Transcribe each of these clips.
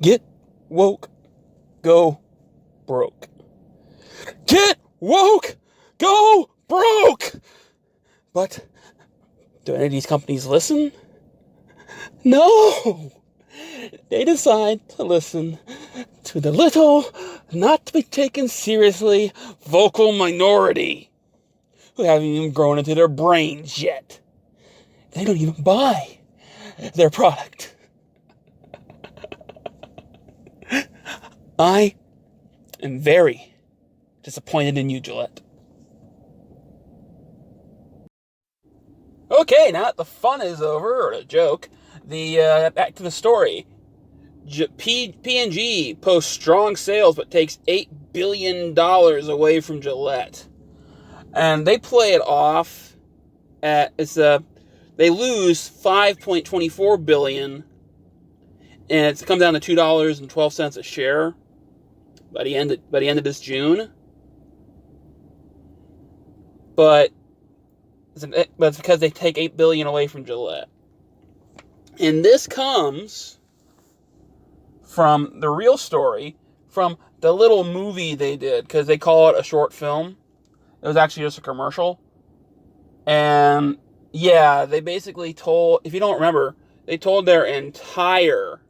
Get woke, go broke. Get woke, go broke! But do any of these companies listen? No! They decide to listen to the little, not to be taken seriously, vocal minority who haven't even grown into their brains yet. They don't even buy their product. I am very disappointed in you, Gillette. Okay, now that the fun is over, or the joke, back to the story. P&G posts strong sales but takes $8 billion away from Gillette. And they play it off at, they lose $5.24 billion, and it comes down to $2.12 a share by the end of this June. But it's because they take $8 billion away from Gillette. And this comes from the real story, from the little movie they did, because they call it a short film. It was actually just a commercial. And yeah, they basically told, if you don't remember, they told their entire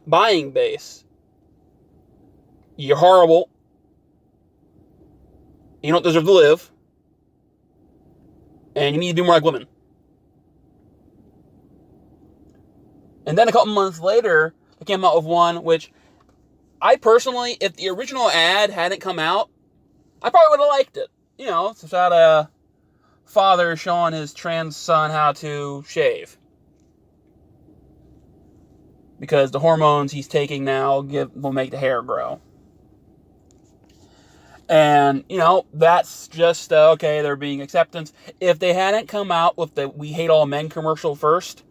buying base, you're horrible, you don't deserve to live, and you need to do more like women. And then a couple months later, they came out with one which I personally, if the original ad hadn't come out, I probably would have liked it. You know, it's about a father showing his trans son how to shave. Because the hormones he's taking now will make the hair grow. And, you know, that's just, okay, they're being acceptance. If they hadn't come out with the We Hate All Men commercial first,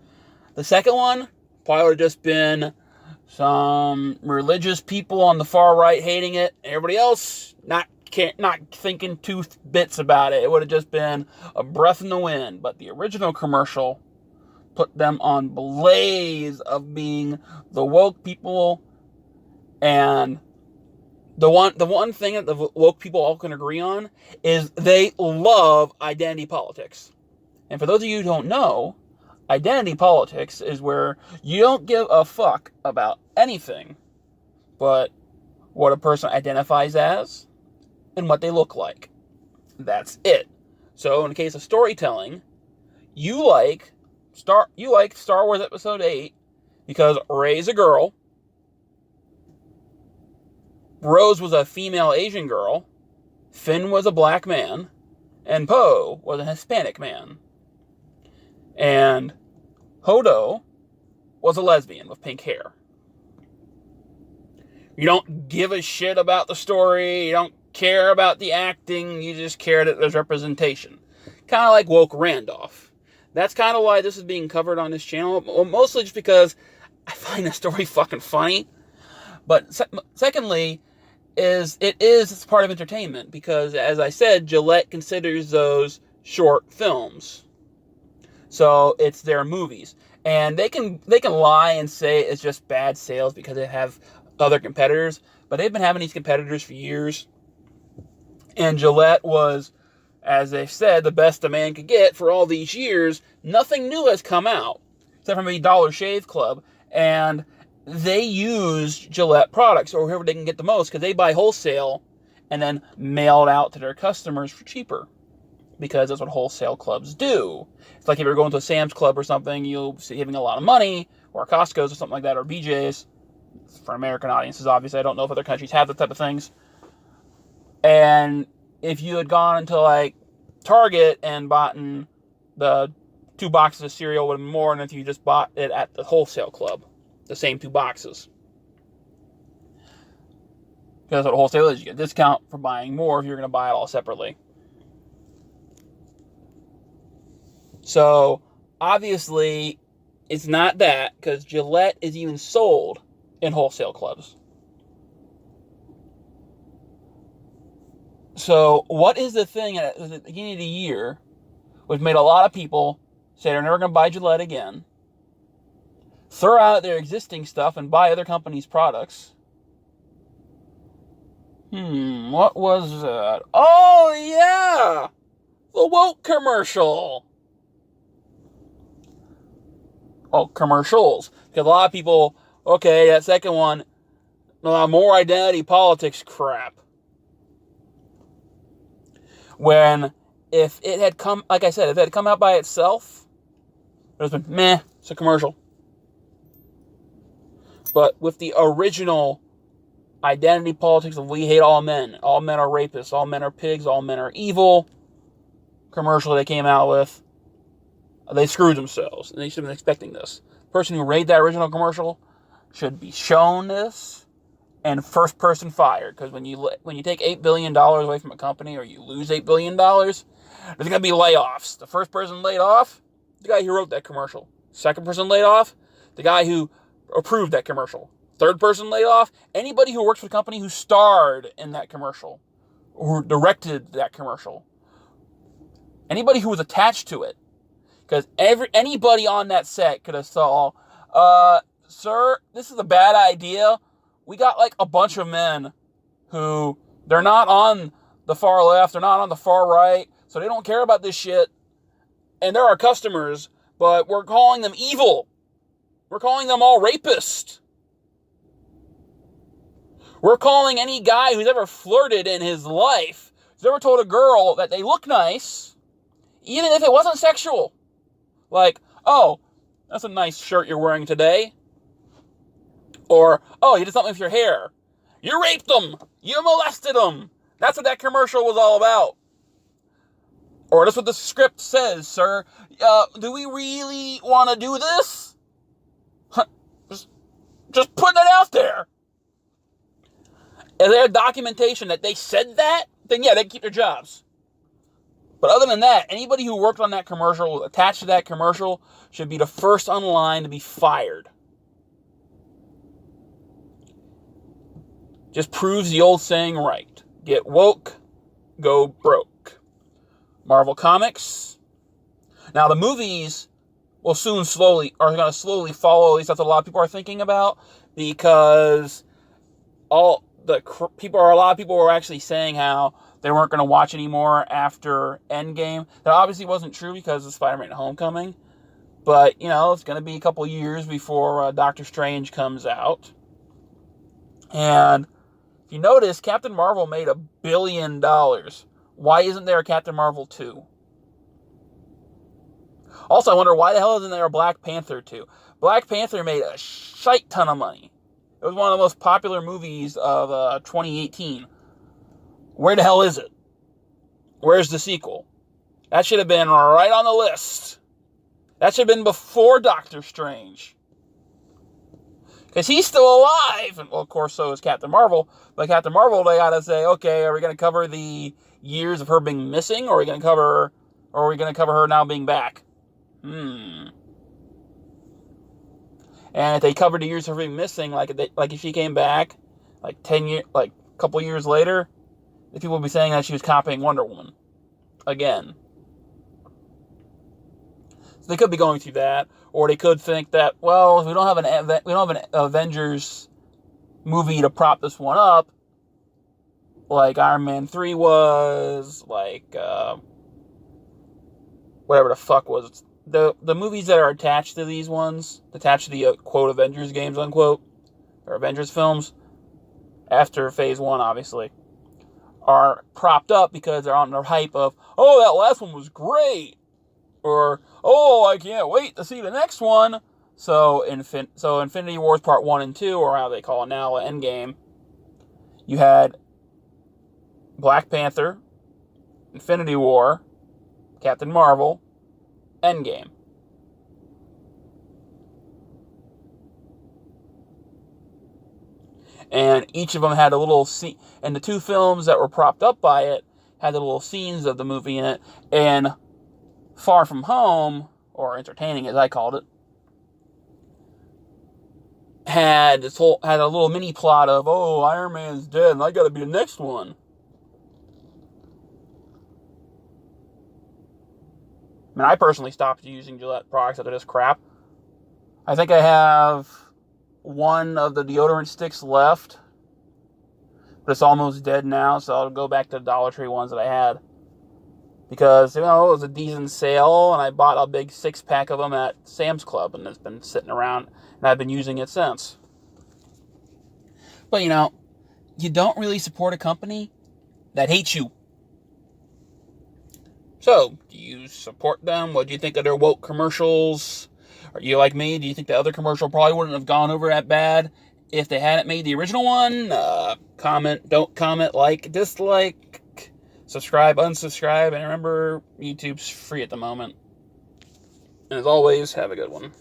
the second one probably would have just been some religious people on the far right hating it, and everybody else not thinking two bits about it. It would have just been a breath in the wind. But the original commercial put them on blaze of being the woke people, and the one thing that the woke people all can agree on is they love identity politics. And for those of you who don't know, identity politics is where you don't give a fuck about anything but what a person identifies as and what they look like. That's it. So in the case of storytelling, you like Star Wars Episode 8 because Rey's a girl, Rose was a female Asian girl, Finn was a black man, and Poe was a Hispanic man. And Hodo was a lesbian with pink hair. You don't give a shit about the story, you don't care about the acting, you just care that there's representation. Kind of like woke Randolph. That's kind of why this is being covered on this channel, mostly just because I find the story fucking funny. But secondly, it's part of entertainment, because as I said, Gillette considers those short films. So it's their movies. And they can lie and say it's just bad sales because they have other competitors, but they've been having these competitors for years. And Gillette was, as they've said, the best a man could get for all these years. Nothing new has come out, except for maybe Dollar Shave Club. And they use Gillette products, or whoever they can get the most, because they buy wholesale and then mail it out to their customers for cheaper. Because that's what wholesale clubs do. It's like if you're going to a Sam's Club or something, you'll be giving a lot of money, or Costco's or something like that, or BJ's. For American audiences, obviously. I don't know if other countries have that type of things. And if you had gone into like Target and bought the 2 boxes of cereal, would have been more than if you just bought it at the wholesale club. The same 2 boxes. Because that's what wholesale is. You get a discount for buying more if you're going to buy it all separately. So, obviously, it's not that, because Gillette is even sold in wholesale clubs. So, what is the thing at the beginning of the year which made a lot of people say they're never going to buy Gillette again? throw out their existing stuff and buy other companies' products. What was that? Oh, yeah! The woke commercial. Well, commercials. Because a lot of people, okay, that second one, more identity politics crap. When, if it had come, like I said, if it had come out by itself, it would have been, meh, it's a commercial. But with the original identity politics of we hate all men are rapists, all men are pigs, all men are evil commercial they came out with, they screwed themselves, and they should have been expecting this. The person who made that original commercial should be shown this and first person fired, because when you take $8 billion away from a company, or you lose $8 billion, there's going to be layoffs. The first person laid off, the guy who wrote that commercial. Second person laid off, the guy who approved that commercial. Third person laid off, anybody who works for the company who starred in that commercial, or directed that commercial. Anybody who was attached to it. Because anybody on that set could have saw, sir, this is a bad idea. We got like a bunch of men who, they're not on the far left, they're not on the far right, so they don't care about this shit. And they're our customers, but we're calling them evil. We're calling them all rapists. We're calling any guy who's ever flirted in his life, who's ever told a girl that they look nice, even if it wasn't sexual. Like, oh, that's a nice shirt you're wearing today. Or, oh, you did something with your hair. You raped them. You molested them. That's what that commercial was all about. Or that's what the script says, sir. Do we really want to do this? Just putting it out there. Is there documentation that they said that? Then yeah, they can keep their jobs. But other than that, anybody who worked on that commercial, attached to that commercial, should be the first on the line to be fired. Just proves the old saying right. Get woke, go broke. Marvel Comics. Now the movies are going to slowly follow. At least that's what a lot of people are thinking about, because a lot of people were actually saying how they weren't going to watch anymore after Endgame. That obviously wasn't true because of Spider-Man Homecoming. But, it's going to be a couple years before Doctor Strange comes out. And if you notice, Captain Marvel made $1 billion. Why isn't there a Captain Marvel 2? Also, I wonder why the hell isn't there a Black Panther 2? Black Panther made a shite ton of money. It was one of the most popular movies of 2018. Where the hell is it? Where's the sequel? That should have been right on the list. That should have been before Doctor Strange. Because he's still alive. And, well, of course, so is Captain Marvel. But Captain Marvel, they gotta say, okay, are we going to cover the years of her being missing? Or are we going to cover her now being back? And if they covered the years of her being missing, like if she came back, like 10 years, like a couple years later, the people would be saying that she was copying Wonder Woman again. So they could be going through that, or they could think that, well, if we don't have an Avengers movie to prop this one up, like Iron Man 3 was, like whatever the fuck was. The movies that are attached to these ones, attached to the quote Avengers games, unquote, or Avengers films, after Phase 1, obviously, are propped up because they're on the hype of, oh, that last one was great, or, oh, I can't wait to see the next one. So Infinity Wars Part 1 and 2, or how they call it now, Endgame, you had Black Panther, Infinity War, Captain Marvel, Endgame. And each of them had a little scene, and the two films that were propped up by it had the little scenes of the movie in it. And Far From Home, or Entertaining as I called it, had a little mini plot of, oh, Iron Man's dead and I gotta be the next one. I mean, I personally stopped using Gillette products after this crap. I think I have one of the deodorant sticks left, but it's almost dead now, so I'll go back to the Dollar Tree ones that I had. Because, it was a decent sale, and I bought a big 6-pack of them at Sam's Club, and it's been sitting around, and I've been using it since. But, you don't really support a company that hates you. So, do you support them? What do you think of their woke commercials? Are you like me? Do you think the other commercial probably wouldn't have gone over that bad if they hadn't made the original one? Comment, don't comment, like, dislike, subscribe, unsubscribe, and remember, YouTube's free at the moment. And as always, have a good one.